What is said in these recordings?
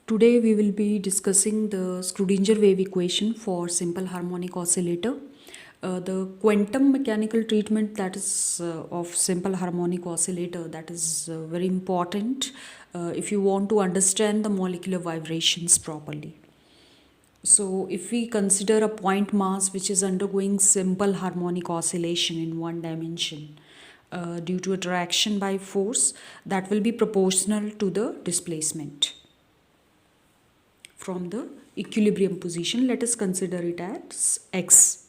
Today we will be discussing the Schrödinger wave equation for simple harmonic oscillator. The quantum mechanical treatment that is of simple harmonic oscillator, that is very important if you want to understand the molecular vibrations properly. So if we consider a point mass which is undergoing simple harmonic oscillation in one dimension due to attraction by force, that will be proportional to the displacement from the equilibrium position. Let us consider it as x.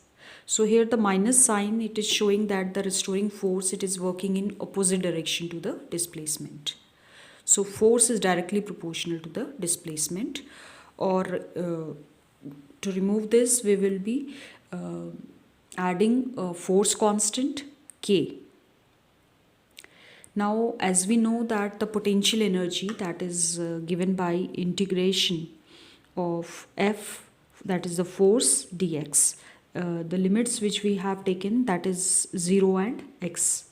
So here the minus sign, it is showing that the restoring force, it is working in opposite direction to the displacement. So force is directly proportional to the displacement. Or to remove this, we will be adding a force constant k. Now as we know that the potential energy that is given by integration of f, that is the force dx, the limits which we have taken, that is 0 and x.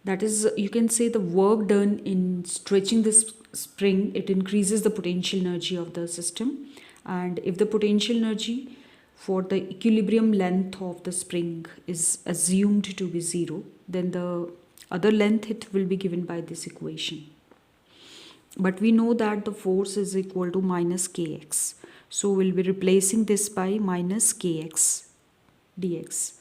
That is, you can say, the work done in stretching this spring, it increases the potential energy of the system. And if the potential energy for the equilibrium length of the spring is assumed to be 0, then the other length, it will be given by this equation. But we know that the force is equal to minus kx. So we'll be replacing this by minus kx dx.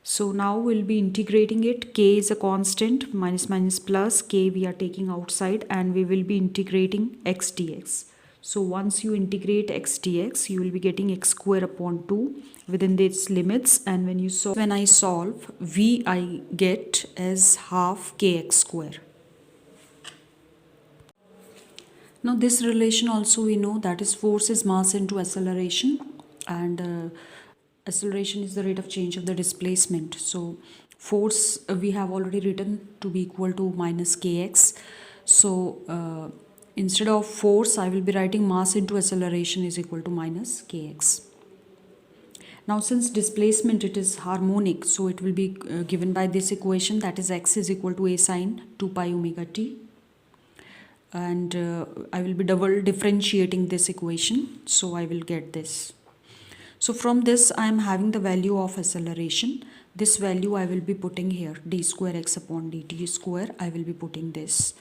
So now we'll be integrating it. K is a constant, minus minus plus, k we are taking outside, and we will be integrating x dx. So once you integrate x dx, you will be getting x square upon 2 within its limits. And when I solve, v I get as half kx square. Now this relation also we know, that is force is mass into acceleration, and acceleration is the rate of change of the displacement. So force we have already written to be equal to minus kx. So instead of force, I will be writing mass into acceleration is equal to minus kx. Now since displacement, it is harmonic, so it will be given by this equation, that is x is equal to a sine 2 pi omega t. And I will be double differentiating this equation, so I will get this. So from this I am having the value of acceleration. This value I will be putting here, d square x upon dt square, I will be putting this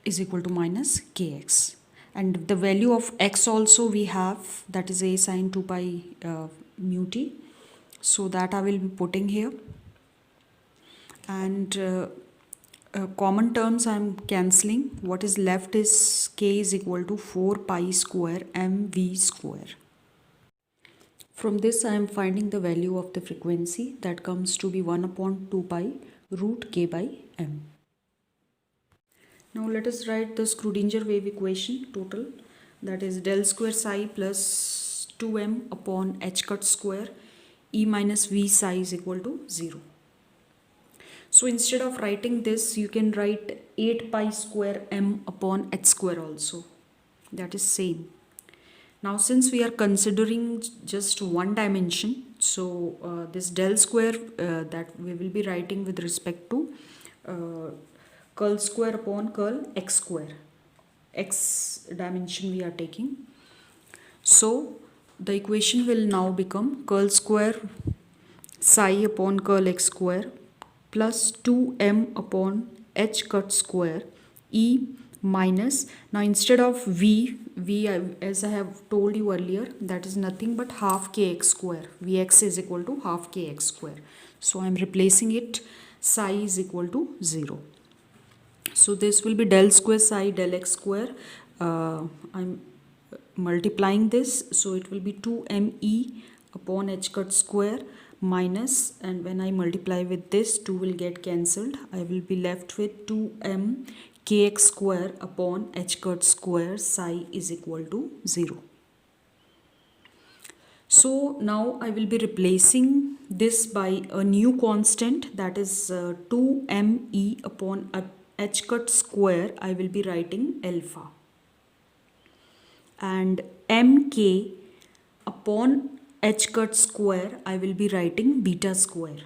is equal to minus kx. And the value of x also we have, that is a sine 2 pi mu t, so that I will be putting here. And common terms I am cancelling. What is left is k is equal to 4 pi square mv square. From this I am finding the value of the frequency, that comes to be 1 upon 2 pi root k by m. Now let us write the Schrödinger wave equation total, that is del square psi plus 2m upon h cut square e minus v psi is equal to 0. So instead of writing this, you can write 8 pi square m upon h square also. That is same. Now since we are considering just one dimension, so this del square that we will be writing with respect to curl square upon curl x square. X dimension we are taking. So the equation will now become curl square psi upon curl x square plus 2m upon h cut square e minus, now instead of v, as I have told you earlier, that is nothing but half kx square. Vx is equal to half kx square. So I am replacing it, psi is equal to 0. So this will be del square psi del x square. I am multiplying this, so it will be 2me upon h cut square minus, and when I multiply with this, 2 will get cancelled. I will be left with 2m kx square upon h cut square psi is equal to 0. So now I will be replacing this by a new constant, that is 2me upon h cut square, I will be writing alpha, and mk upon h cut square I will be writing beta square.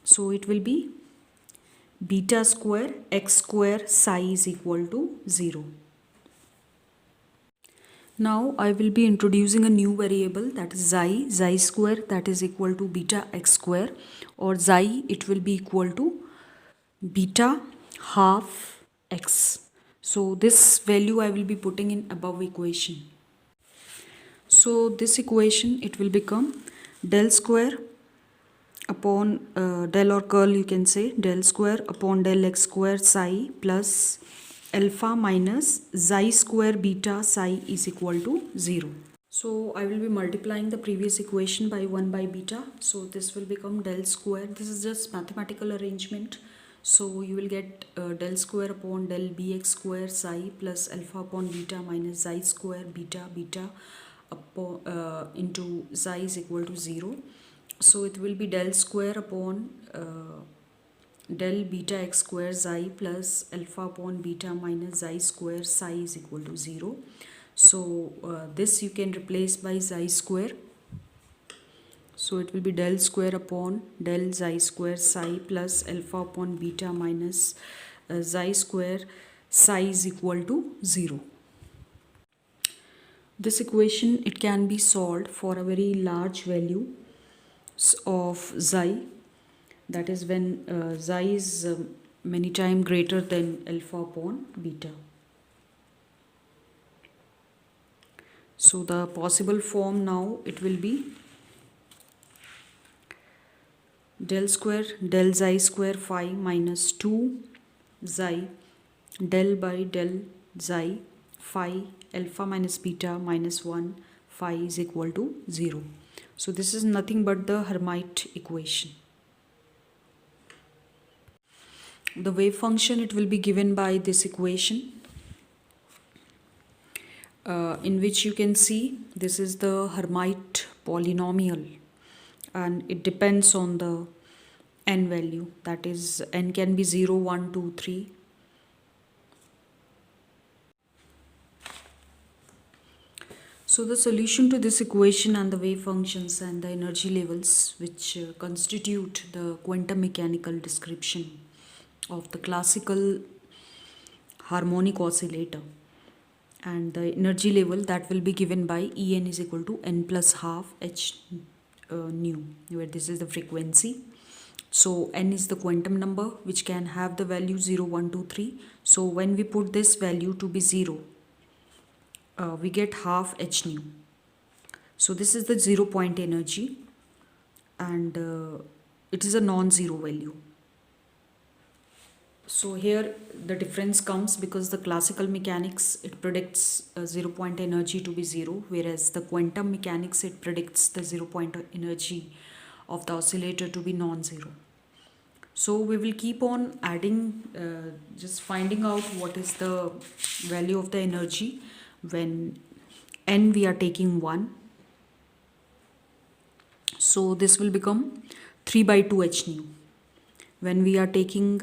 So it will be beta square x square psi is equal to 0. Now I will be introducing a new variable, that is xi square, that is equal to beta x square, or xi, it will be equal to beta half x. So this value I will be putting in above equation. So this equation, it will become del square upon del, or curl you can say, del square upon del x square psi plus alpha minus xi square beta psi is equal to 0. So I will be multiplying the previous equation by 1 by beta. So this will become del square. This is just mathematical arrangement. So you will get del square upon del bx square psi plus alpha upon beta minus xi square beta upon, into xi is equal to 0. So it will be del square upon del beta x square xi plus alpha upon beta minus xi square psi is equal to 0. So this you can replace by xi square. So it will be del square upon del xi square psi plus alpha upon beta minus xi square psi is equal to 0. This equation, it can be solved for a very large value of xi, that is when xi is many times greater than alpha upon beta. So the possible form now, it will be del square del xi square phi minus 2 xi del by del xi phi alpha minus beta minus 1 phi is equal to 0. So this is nothing but the Hermite equation. The wave function, it will be given by this equation, in which you can see this is the Hermite polynomial, and it depends on the n value, that is n can be 0, 1, 2, 3. So the solution to this equation and the wave functions and the energy levels, which constitute the quantum mechanical description of the classical harmonic oscillator, and the energy level, that will be given by En is equal to n plus half h nu, where this is the frequency. So n is the quantum number which can have the value 0, 1, 2, 3. So when we put this value to be 0, we get half h nu. So this is the 0 point energy, and it is a non-zero value. So here the difference comes because the classical mechanics, it predicts 0 point energy to be 0, whereas the quantum mechanics, it predicts the 0 point energy of the oscillator to be non-zero. So we will keep on adding, just finding out what is the value of the energy when n we are taking 1. So this will become 3 by 2 h nu. When we are taking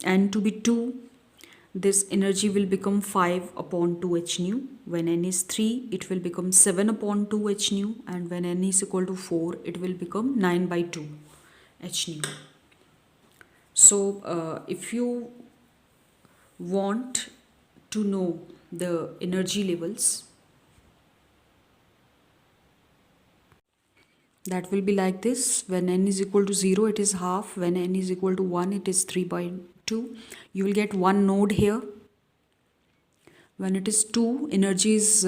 n to be 2, this energy will become 5 upon 2 h nu. When n is 3, it will become 7 upon 2 h nu, and when n is equal to 4, it will become 9 by 2 h nu. So if you want to know the energy levels, that will be like this. When n is equal to 0, it is half. When n is equal to 1, it is 3 by 2. You will get one node here. When it is 2, energy is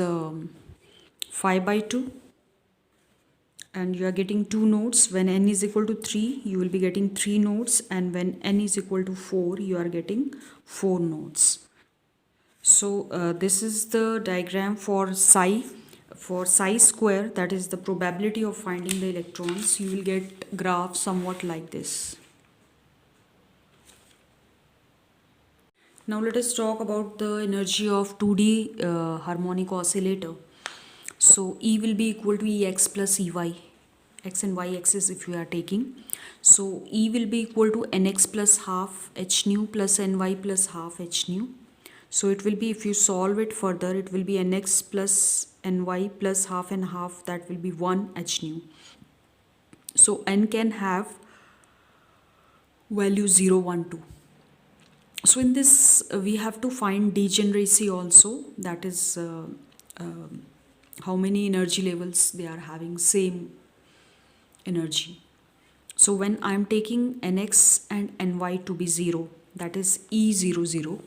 5 by 2. And you are getting 2 nodes. When n is equal to 3, you will be getting 3 nodes. And when n is equal to 4, you are getting 4 nodes. So this is the diagram for psi. For psi square, that is the probability of finding the electrons, you will get graph somewhat like this. Now let us talk about the energy of 2D harmonic oscillator. So E will be equal to Ex plus Ey, x and y axis if you are taking. So E will be equal to Nx plus half h nu plus Ny plus half h nu. So it will be, if you solve it further, it will be Nx plus Ny plus half and half, that will be 1 h nu. So N can have value 0, 1, 2. So in this we have to find degeneracy also, that is how many energy levels they are having same energy. So when I am taking nx and ny to be 0, that is E00.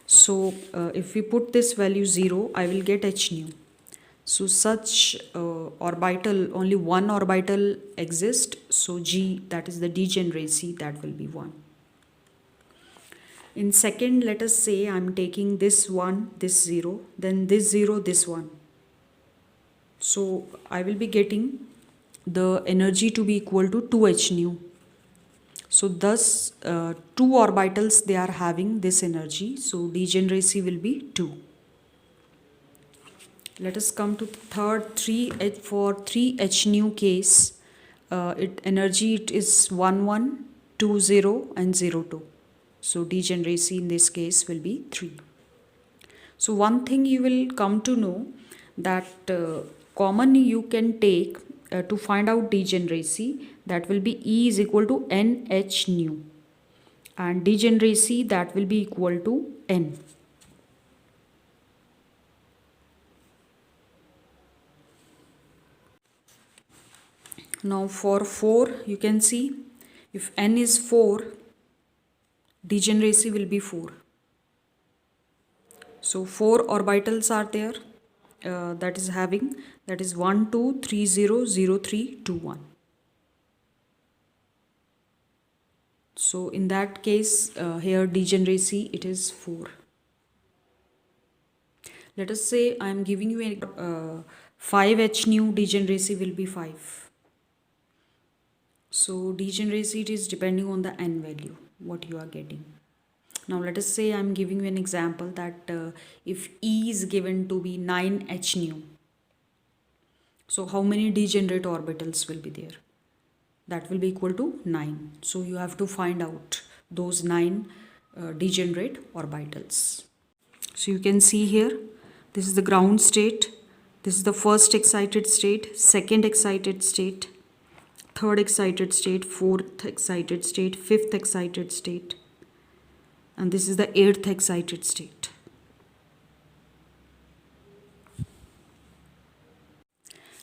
So if we put this value 0, I will get h nu. So such orbital, only one orbital exists, so g, that is the degeneracy, that will be 1. In second, let us say I am taking this 1, this 0, then this 0, this 1. So I will be getting the energy to be equal to 2h nu. So thus two orbitals they are having this energy, so degeneracy will be 2. Let us come to the third 3h. For 3h nu case, energy it is 1 1, 2 0 and 0 2. So degeneracy in this case will be 3. So one thing you will come to know, that common you can take to find out degeneracy, that will be E is equal to NH nu, and degeneracy that will be equal to N. Now for 4, you can see if N is 4, degeneracy will be 4. So 4 orbitals are there, that is having, that is 1 2 3 0 0 3 2 1. So in that case, here degeneracy it is 4. Let us say I am giving you a 5h nu, degeneracy will be 5. So degeneracy it is depending on the n value what you are getting. Now let us say I am giving you an example that if E is given to be 9h nu, so how many degenerate orbitals will be there? That will be equal to 9. So you have to find out those 9 degenerate orbitals. So you can see here, this is the ground state, this is the first excited state, second excited state, third excited state, fourth excited state, fifth excited state, and this is the 8th excited state.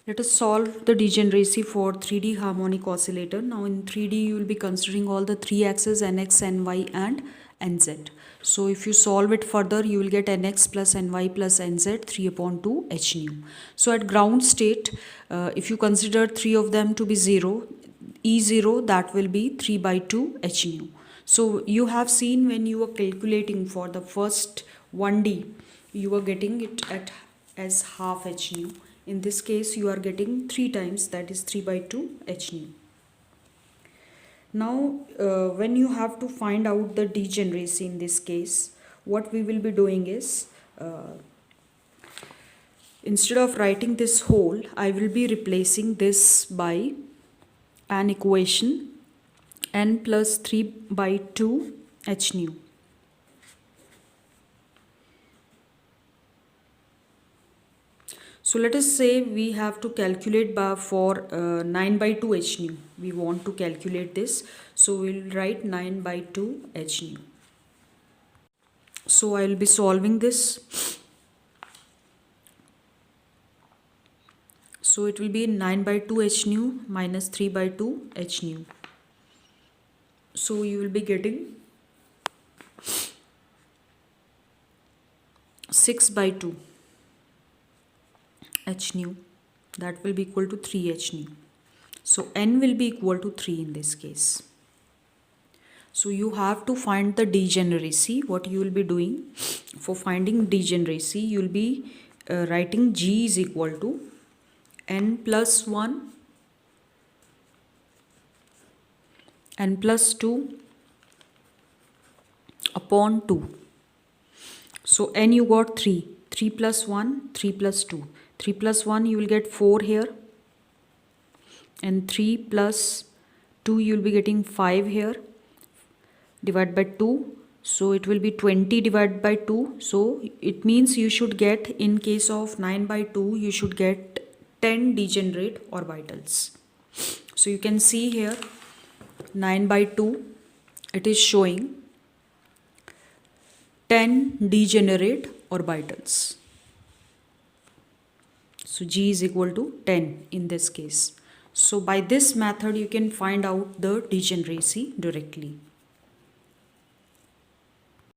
Let us solve the degeneracy for 3D harmonic oscillator. Now in 3D you will be considering all the 3 axes nx, ny and nz. So if you solve it further, you will get nx plus ny plus nz 3 upon 2 h nu. So at ground state, if you consider 3 of them to be 0, E0 that will be 3 by 2 h nu. So you have seen when you were calculating for the first 1D, you were getting it at as half h nu. In this case you are getting 3 times, that is 3 by 2 h nu. Now when you have to find out the degeneracy in this case, what we will be doing is, instead of writing this whole, I will be replacing this by an equation n plus 3 by 2 h nu. So let us say we have to calculate for 9 by 2 h nu. We want to calculate this. So we will write 9 by 2 h nu. So I will be solving this. So it will be 9 by 2 h nu minus 3 by 2 h nu. So you will be getting 6 by 2 h nu, that will be equal to 3 h nu. So n will be equal to 3 in this case. So you have to find the degeneracy. What you will be doing for finding degeneracy, you will be writing g is equal to n plus 1 n plus 2 upon 2. So n you got 3, 3 plus 1, 3 plus 2. 3 plus 1 you will get 4 here, and 3 plus 2 you will be getting 5 here, divided by 2. So it will be 20 divided by 2. So it means you should get, in case of 9 by 2, you should get 10 degenerate orbitals. So you can see here 9 by 2, it is showing 10 degenerate orbitals. So G is equal to 10 in this case. So by this method you can find out the degeneracy directly.